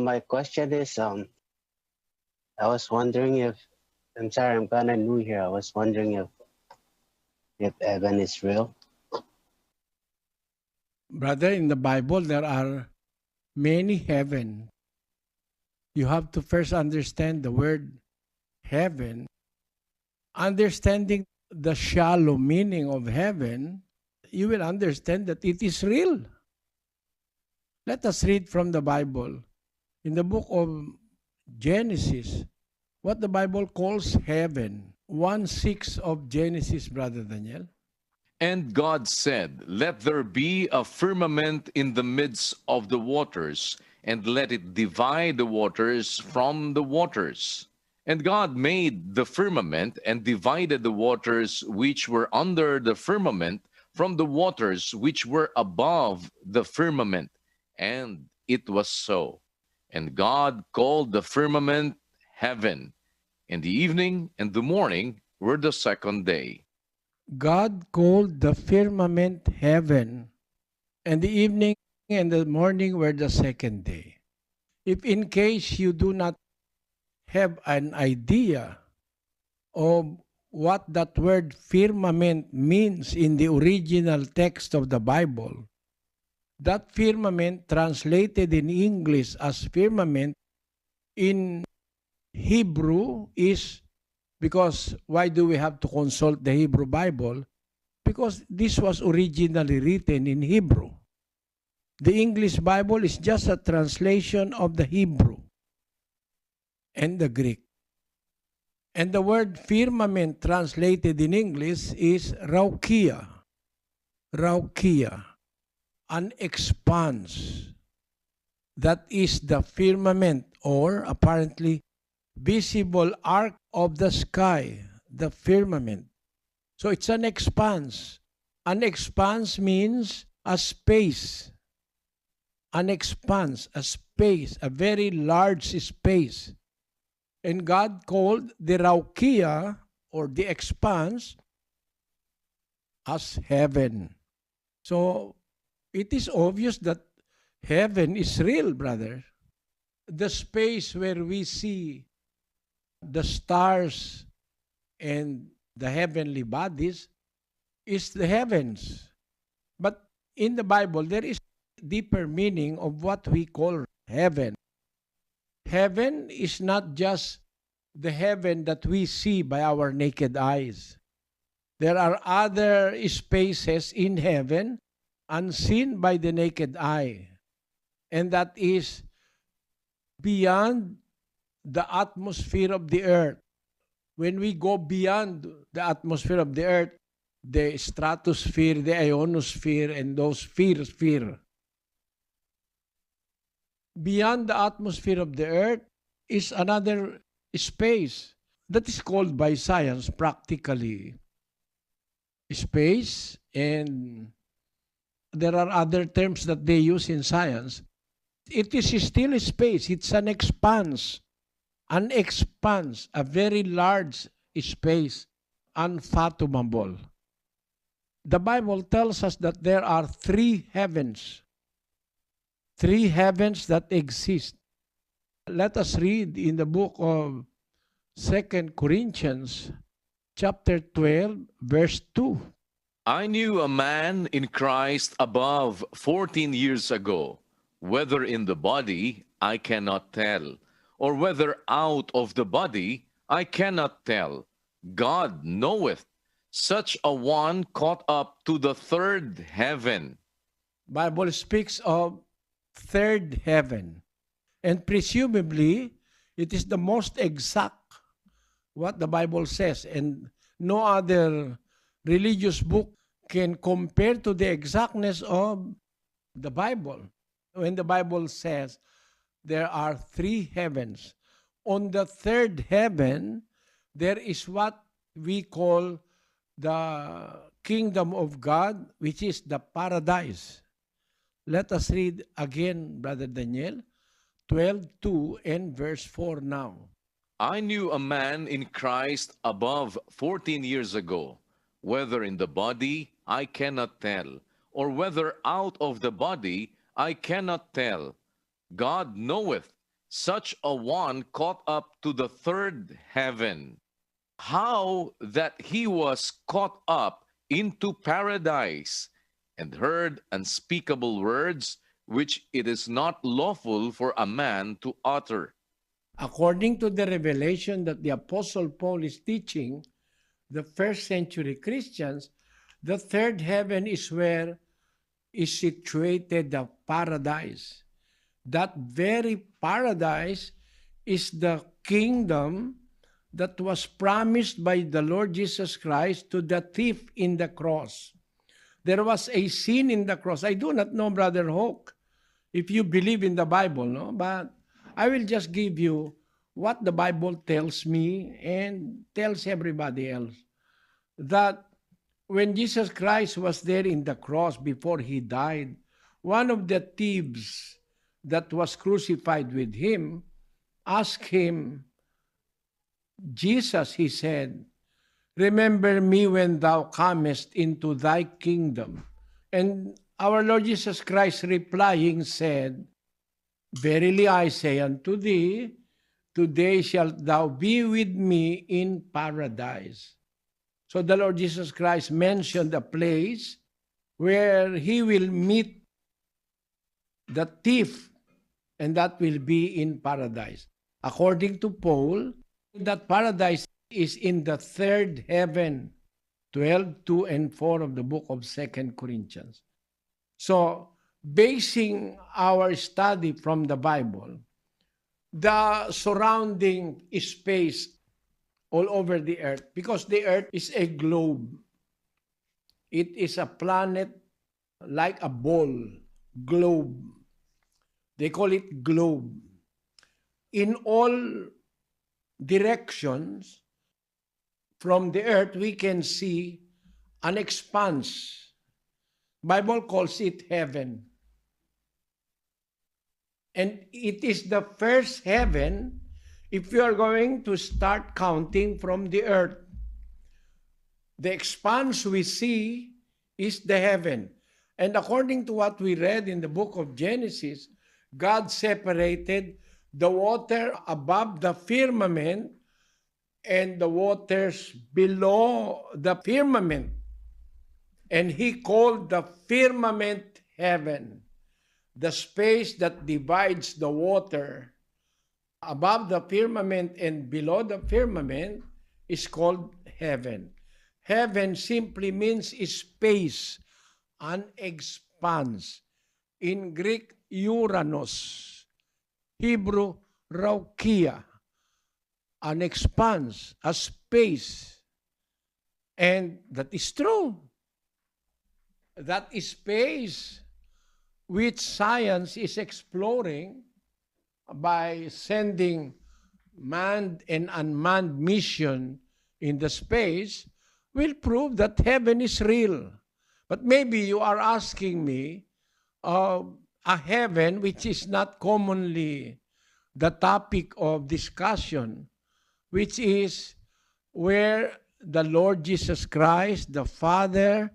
my question is, I was wondering if, I'm sorry, I'm kind of new here. I was wondering if heaven is real. Brother, in the Bible, there are many heaven. You have to first understand the word heaven. Understanding the shallow meaning of heaven, you will understand that it is real. Let us read from the Bible. In the book of Genesis, what the Bible calls heaven. 1:6 of Genesis, Brother Daniel. And God said, let there be a firmament in the midst of the waters, and let it divide the waters from the waters. And God made the firmament and divided the waters which were under the firmament from the waters which were above the firmament. And it was so. And God called the firmament heaven. And the evening and the morning were the second day. God called the firmament heaven, and the evening and the morning were the second day. If in case you do not have an idea of what that word firmament means in the original text of the Bible, that firmament translated in English as firmament in Hebrew is, because why do we have to consult the Hebrew Bible? Because this was originally written in Hebrew. The English Bible is just a translation of the Hebrew and the Greek. And the word firmament translated in English is raukia. Raukia, an expanse. That is the firmament, or apparently visible arc of the sky, the firmament. So it's an expanse. An expanse means a space. An expanse, a space, a very large space. And God called the Raukia, or the expanse, as heaven. So it is obvious that heaven is real, brother. The space where we see the stars and the heavenly bodies is the heavens. But in the Bible, there is deeper meaning of what we call heaven. Heaven is not just the heaven that we see by our naked eyes. There are other spaces in heaven unseen by the naked eye. And that is beyond the atmosphere of the earth. When we go beyond the atmosphere of the earth, the stratosphere, the ionosphere, and those sphere. Beyond the atmosphere of the earth is another space that is called by science practically space, and there are other terms that they use in science. It is still a space. It's an expanse, a very large space, unfathomable. The Bible tells us that there are three heavens that exist. Let us read in the book of 2 Corinthians chapter 12, verse 2. I knew a man in Christ above 14 years ago, whether in the body I cannot tell, or whether out of the body I cannot tell. God knoweth, such a one caught up to the third heaven. Bible speaks of third heaven. And presumably, it is the most exact what the Bible says. And no other religious book can compare to the exactness of the Bible. When the Bible says there are three heavens, on the third heaven, there is what we call the kingdom of God, which is the paradise. Let us read again, Brother Daniel, 12:2 and verse 4 now. I knew a man in Christ above 14 years ago, whether in the body I cannot tell, or whether out of the body I cannot tell. God knoweth, such a one caught up to the third heaven. How that he was caught up into paradise and heard unspeakable words which it is not lawful for a man to utter. According to the revelation that the Apostle Paul is teaching, the first century Christians, the third heaven is where is situated the paradise. That very paradise is the kingdom that was promised by the Lord Jesus Christ to the thief in the cross. There was a scene in the cross. I do not know, Brother Hawk, if you believe in the Bible, no? But I will just give you what the Bible tells me and tells everybody else. That when Jesus Christ was there in the cross before he died, one of the thieves that was crucified with him asked him, Jesus, he said, remember me when thou comest into thy kingdom. And our Lord Jesus Christ replying said, verily I say unto thee, today shalt thou be with me in paradise. So the Lord Jesus Christ mentioned a place where he will meet the thief, and that will be in paradise. According to Paul, that paradise is in the third heaven, 12, 2, and 4 of the book of 2 Corinthians. So, basing our study from the Bible, the surrounding space all over the earth, because the earth is a globe. It is a planet like a ball, globe. They call it globe. In all directions from the earth, we can see an expanse. Bible calls it heaven. And it is the first heaven if you are going to start counting from the earth. The expanse we see is the heaven. And according to what we read in the book of Genesis, God separated the water above the firmament and the waters below the firmament. And he called the firmament heaven. The space that divides the water above the firmament and below the firmament is called heaven. Heaven simply means space, an expanse. In Greek, Uranus. Hebrew, Raukia. An expanse, a space. And that is true. That space which science is exploring by sending manned and unmanned mission in the space will prove that heaven is real. But maybe you are asking me a heaven which is not commonly the topic of discussion, which is where the Lord Jesus Christ, the Father,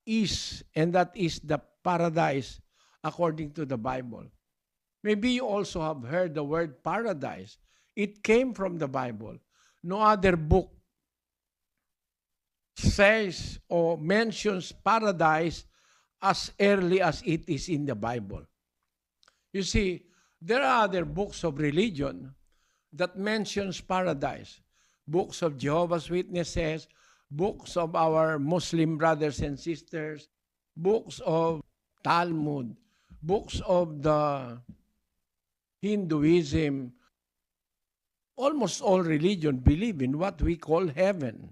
is, and that is the paradise according to the Bible. Maybe you also have heard the word paradise. It came from the Bible. No other book says or mentions paradise as early as it is in the Bible. You see, there are other books of religion that mentions paradise. Books of Jehovah's Witnesses, books of our Muslim brothers and sisters, books of Talmud, books of the Hinduism. Almost all religion believe in what we call heaven.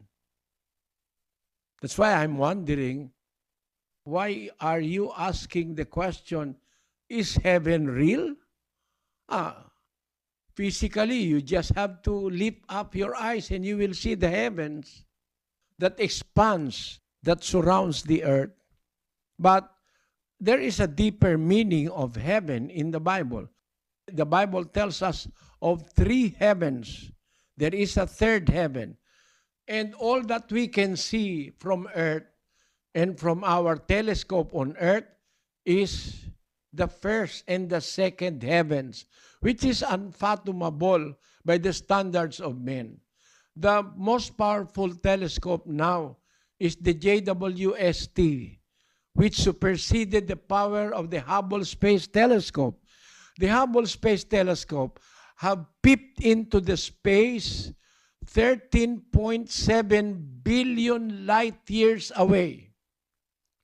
That's why I'm wondering, why are you asking the question, is heaven real? Physically, you just have to lift up your eyes and you will see the heavens, that expanse that surrounds the earth. But there is a deeper meaning of heaven in the Bible. The Bible tells us of 3 heavens. There is a third heaven. And all that we can see from earth and from our telescope on earth is the first and the second heavens, which is unfathomable by the standards of men. The most powerful telescope now is the JWST, which superseded the power of the Hubble Space Telescope. The Hubble Space Telescope have peeped into the space 13.7 billion light years away.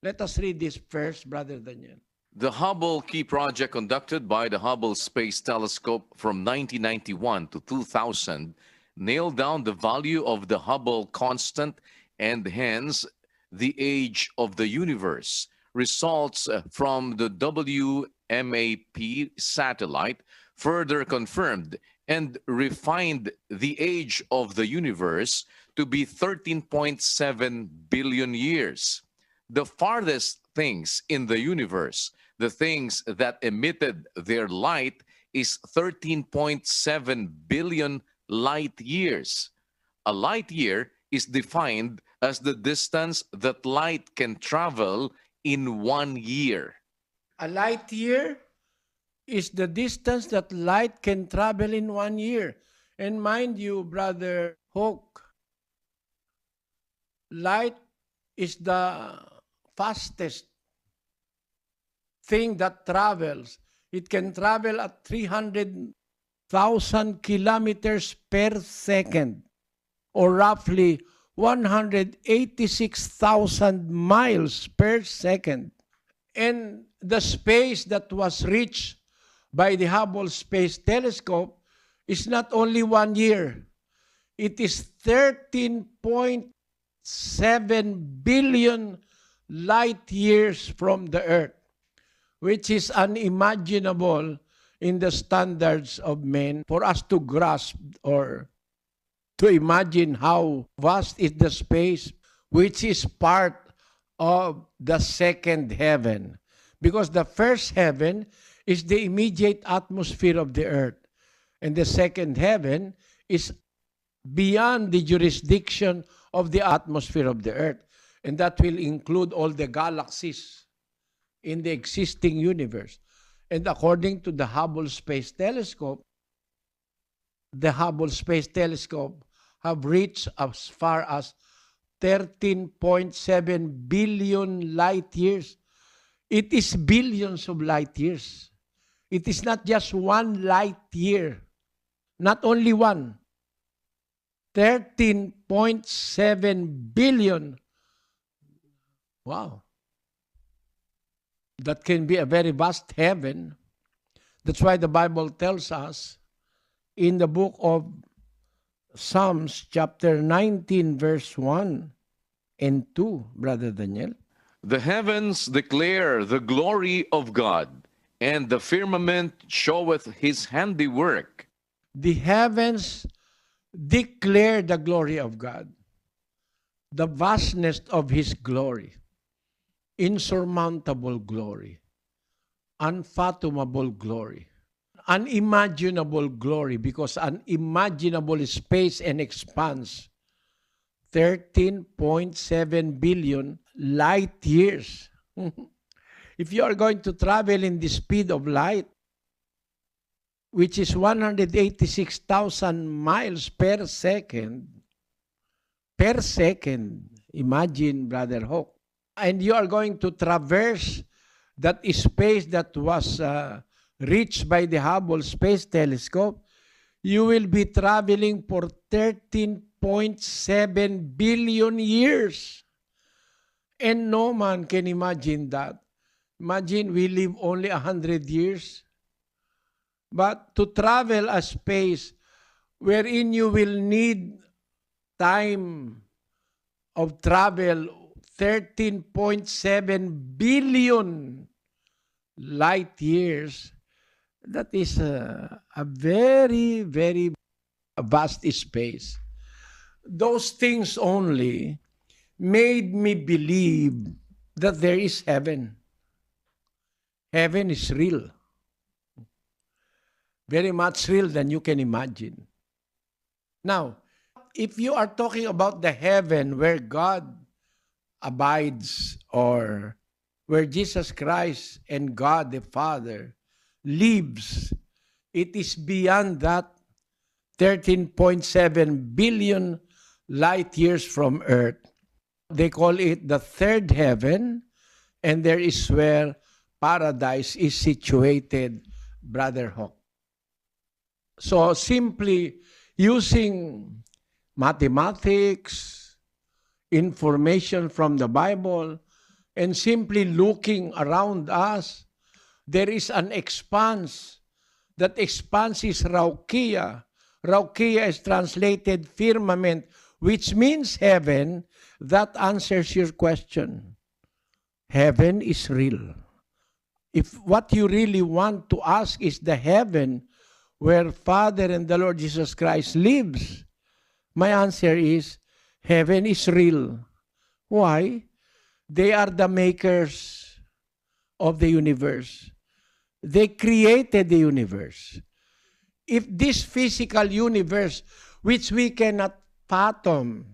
Let us read this first, Brother Daniel. The Hubble Key Project, conducted by the Hubble Space Telescope from 1991 to 2000, nailed down the value of the Hubble constant and hence the age of the universe. Results from the WMAP satellite further confirmed and refined the age of the universe to be 13.7 billion years. The farthest things in the universe, the things that emitted their light, is 13.7 billion light years. A light year is defined as the distance that light can travel in 1 year. A light year is the distance that light can travel in 1 year. And mind you, Brother Hook, light is the fastest thing that travels. It can travel at 300,000 kilometers per second, or roughly 186,000 miles per second. And the space that was reached by the Hubble Space Telescope is not only 1 year. It is 13.7 billion light years from the Earth, which is unimaginable in the standards of men for us to grasp or to imagine how vast is the space, which is part of the second heaven. Because the first heaven is the immediate atmosphere of the earth, and the second heaven is beyond the jurisdiction of the atmosphere of the earth. And that will include all the galaxies in the existing universe. And according to the Hubble Space Telescope, the Hubble Space Telescope have reached as far as 13.7 billion light years. It is billions of light years. It is not just 1 light year. Not only one. 13.7 billion. Wow. That can be a very vast heaven. That's why the Bible tells us in the book of Psalms chapter 19 verse 1 and 2, Brother Daniel. The heavens declare the glory of God, and the firmament showeth his handiwork. The heavens declare the glory of God, the vastness of his glory, insurmountable glory, unfathomable glory, unimaginable glory, because unimaginable space and expanse, 13.7 billion light years. If you are going to travel in the speed of light, which is 186,000 miles per second, imagine, Brother Hawk, and you are going to traverse that space that was reached by the Hubble Space Telescope, you will be traveling for 13.7 billion years. And no man can imagine that. Imagine we live only 100 years. But to travel a space wherein you will need time of travel 13.7 billion light years, that is a very, very vast space. Those things only made me believe that there is heaven. Heaven is real. Very much real than you can imagine. Now, if you are talking about the heaven where God abides or where Jesus Christ and God the Father lives. It is beyond that 13.7 billion light years from Earth. They call it the third heaven, and there is where paradise is situated, Brother Hawk. So simply using mathematics, information from the Bible, and simply looking around us, there is an expanse. That expanse is Raukia. Raukia is translated firmament, which means heaven. That answers your question. Heaven is real. If what you really want to ask is the heaven where Father and the Lord Jesus Christ lives, my answer is heaven is real. Why? They are the makers of the universe. They created the universe. If this physical universe, which we cannot fathom,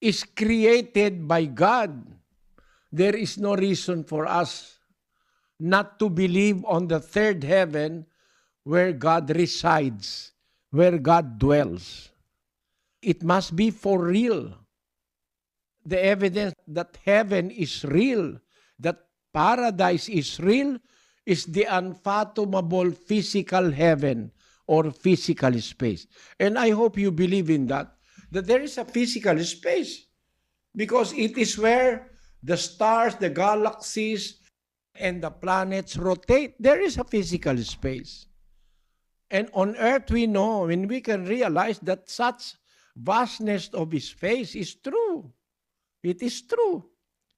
is created by God, there is no reason for us not to believe on the third heaven where God resides, where God dwells. It must be for real. The evidence that heaven is real, that paradise is real, is the unfathomable physical heaven or physical space. And I hope you believe in that there is a physical space, because it is where the stars, the galaxies, and the planets rotate. There is a physical space. And on earth we know, when we can realize that such vastness of space is true. It is true.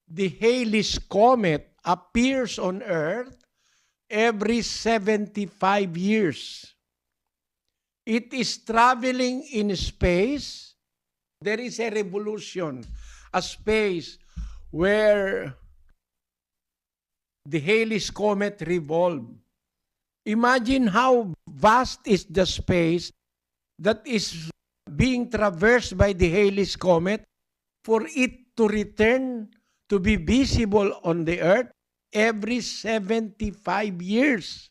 The Halley's Comet appears on earth every 75 years. It is traveling in space. There is a revolution, a space where the Halley's Comet revolves. Imagine how vast is the space that is being traversed by the Halley's Comet for it to return to be visible on the earth every 75 years.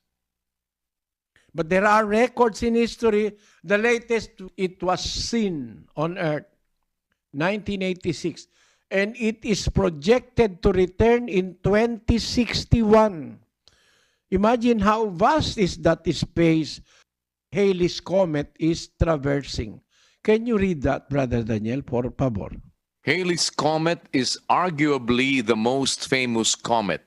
But there are records in history. The latest, it was seen on earth, 1986. And it is projected to return in 2061. Imagine how vast is that space Halley's Comet is traversing. Can you read that, Brother Daniel, por favor? Halley's Comet is arguably the most famous comet.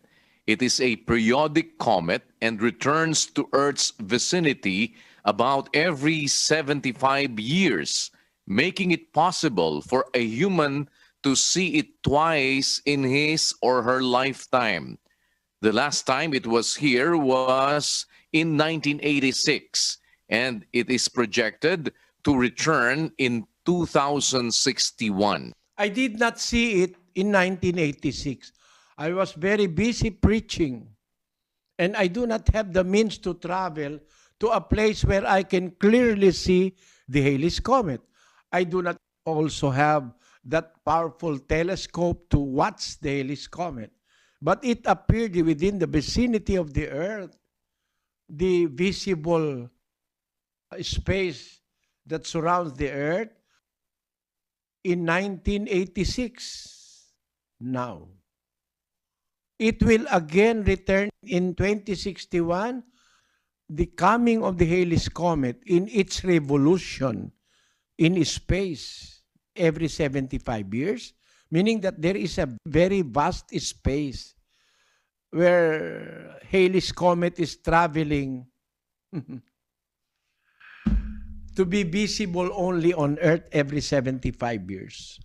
It is a periodic comet and returns to Earth's vicinity about every 75 years, making it possible for a human to see it twice in his or her lifetime. The last time it was here was in 1986, and it is projected to return in 2061. I did not see it in 1986. I was very busy preaching, and I do not have the means to travel to a place where I can clearly see the Halley's Comet. I do not also have that powerful telescope to watch the Halley's Comet. But it appeared within the vicinity of the earth, the visible space that surrounds the earth, in 1986. Now, it will again return in 2061, the coming of the Halley's Comet in its revolution in space every 75 years, meaning that there is a very vast space where Halley's Comet is traveling to be visible only on Earth every 75 years.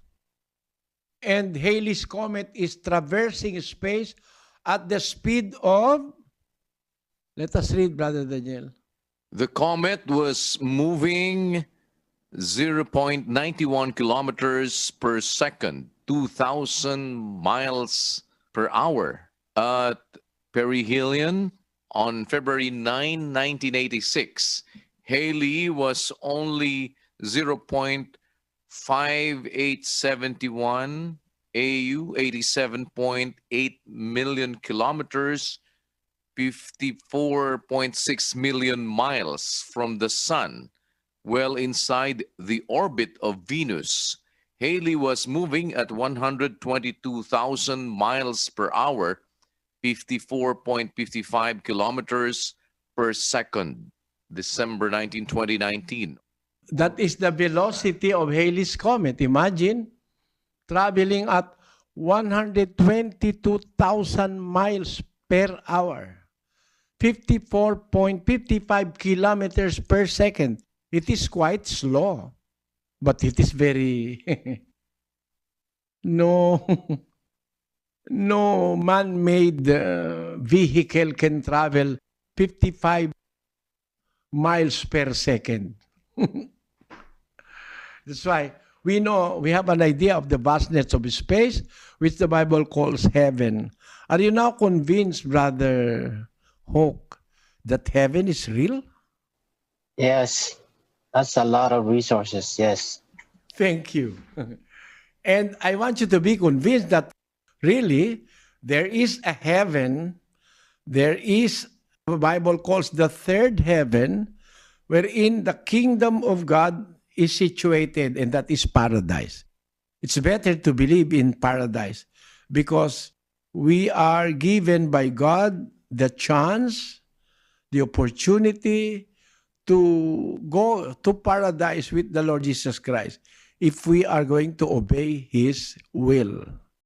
And Halley's Comet is traversing space at the speed of, let us read, Brother Daniel. The comet was moving 0.91 kilometers per second, 2,000 miles per hour at perihelion on February 9, 1986. Halley was only 0.5871 AU 87.8 million kilometers, 54.6 million miles from the Sun, well inside the orbit of Venus. Halley was moving at 122,000 miles per hour, 54.55 kilometers per second, December 2019. That is the velocity of Halley's Comet. Imagine traveling at 122,000 miles per hour, 54.55 kilometers per second. It is quite slow, but it is very no no man-made vehicle can travel 55 miles per second. That's why we know, we have an idea of the vastness of space, which the Bible calls heaven. Are you now convinced, Brother Hawk, that heaven is real? Yes, that's a lot of resources. Yes. Thank you. And I want you to be convinced that really there is a heaven, there is, the Bible calls the third heaven, wherein the kingdom of God is situated, and that is paradise. It's better to believe in paradise because we are given by God the chance, the opportunity to go to paradise with the Lord Jesus Christ if we are going to obey His will.